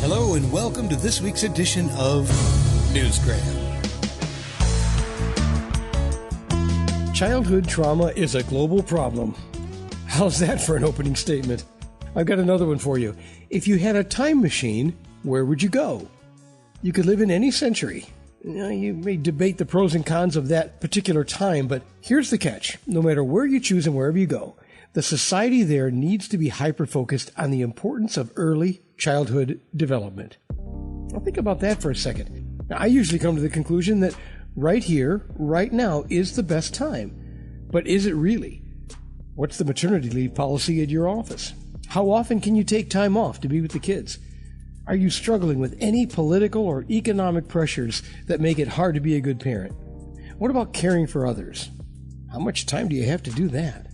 Hello and welcome to this week's edition of Newsgram. Childhood trauma is a global problem. How's that for an opening statement? I've got another one for you. If you had a time machine, where would you go? You could live in any century. You may debate the pros and cons of that particular time, but here's the catch. No matter where you choose and wherever you go, the society there needs to be hyper-focused on the importance of early childhood development. Now think about that for a second. Now, I usually come to the conclusion that right here, right now, is the best time. But is it really? What's the maternity leave policy at your office? How often can you take time off to be with the kids? Are you struggling with any political or economic pressures that make it hard to be a good parent? What about caring for others? How much time do you have to do that?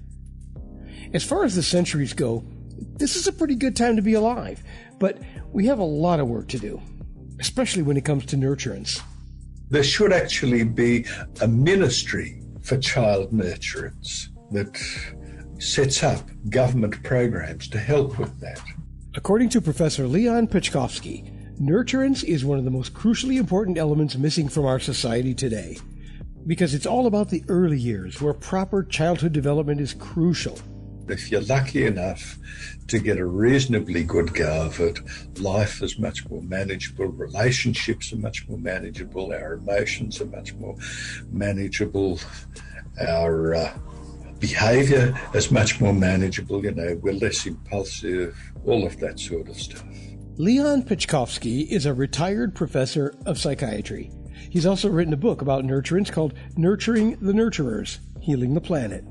As far as the centuries go, this is a pretty good time to be alive, but we have a lot of work to do, especially when it comes to nurturance. There should actually be a ministry for child nurturance that sets up government programs to help with that. According to Professor Leon Petchkovsky, nurturance is one of the most crucially important elements missing from our society today, because it's all about the early years where proper childhood development is crucial. If you're lucky enough to get a reasonably good go of it, life is much more manageable, relationships are much more manageable, our emotions are much more manageable, our behaviour is much more manageable, we're less impulsive, all of that sort of stuff. Leon Petchkovsky is a retired professor of psychiatry. He's also written a book about nurturance called Nurturing the Nurturers, Healing the Planet.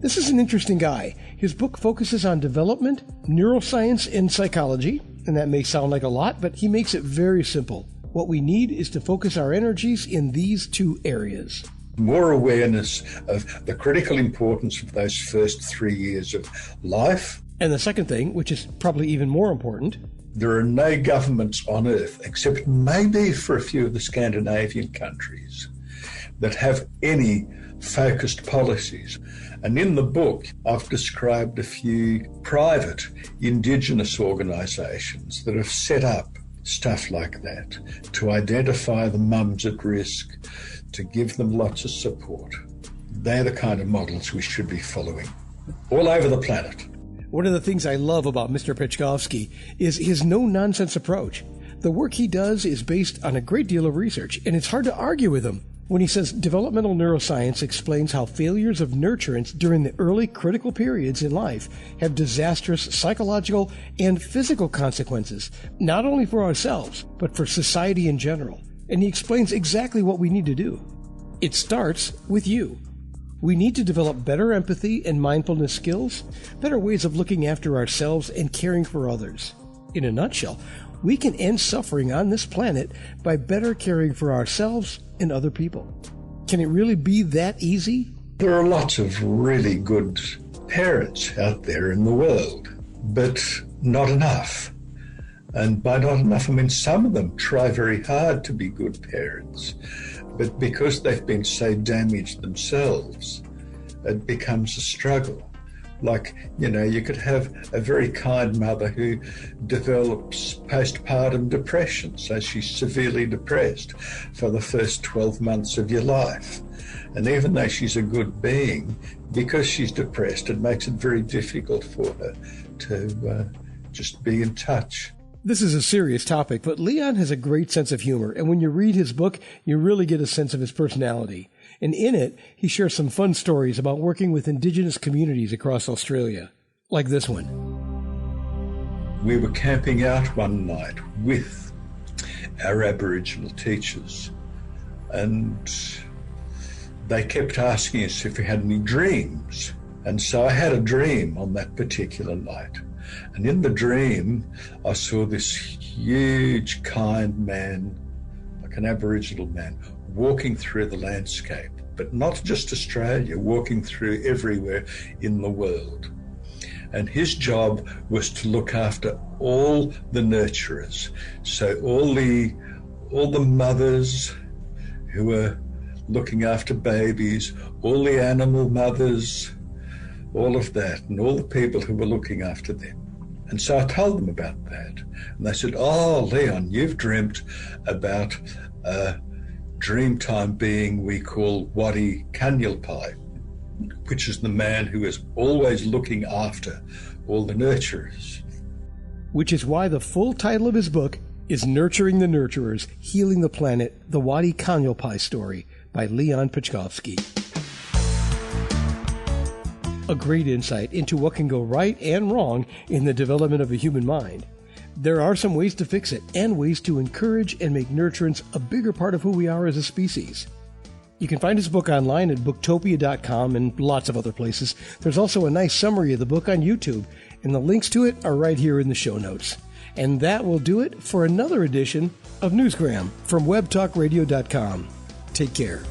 This is an interesting guy. His book focuses on development, neuroscience, and psychology, and that may sound like a lot, but he makes it very simple. What we need is to focus our energies in these two areas. More awareness of the critical importance of those first 3 years of life. And the second thing, which is probably even more important, there are no governments on earth, except maybe for a few of the Scandinavian countries, that have any focused policies. And in the book, I've described a few private Indigenous organisations that have set up stuff like that to identify the mums at risk, to give them lots of support. They're the kind of models we should be following all over the planet. One of the things I love about Mr. Petchkovsky is his no-nonsense approach. The work he does is based on a great deal of research, and it's hard to argue with him when he says developmental neuroscience explains how failures of nurturance during the early critical periods in life have disastrous psychological and physical consequences, not only for ourselves, but for society in general. And he explains exactly what we need to do. It starts with you. We need to develop better empathy and mindfulness skills, better ways of looking after ourselves and caring for others. In a nutshell, we can end suffering on this planet by better caring for ourselves and other people. Can it really be that easy? There are lots of really good parents out there in the world, but not enough. And by not enough, I mean some of them try very hard to be good parents, but because they've been so damaged themselves, it becomes a struggle. Like, you could have a very kind mother who develops postpartum depression, so she's severely depressed for the first 12 months of your life. And even though she's a good being, because she's depressed, it makes it very difficult for her to just be in touch. This is a serious topic, but Leon has a great sense of humor, and when you read his book, you really get a sense of his personality. And in it, he shares some fun stories about working with Indigenous communities across Australia, like this one. We were camping out one night with our Aboriginal teachers, and they kept asking us if we had any dreams. And so I had a dream on that particular night. And in the dream, I saw this huge, kind man, like an Aboriginal man, walking through the landscape, but not just Australia, walking through everywhere in the world. And his job was to look after all the nurturers. So all the mothers who were looking after babies, all the animal mothers, all of that, and all the people who were looking after them. And so I told them about that. And they said, "Oh, Leon, you've dreamt about a Dreamtime being we call Wati Kanyilpai, which is the man who is always looking after all the nurturers." Which is why the full title of his book is Nurturing the Nurturers, Healing the Planet, the Wati Kanyilpai Story by Leon Petchkovsky. A great insight into what can go right and wrong in the development of a human mind. There are some ways to fix it and ways to encourage and make nurturance a bigger part of who we are as a species. You can find his book online at booktopia.com and lots of other places. There's also a nice summary of the book on YouTube, and the links to it are right here in the show notes. And that will do it for another edition of Newsgram from webtalkradio.com. Take care.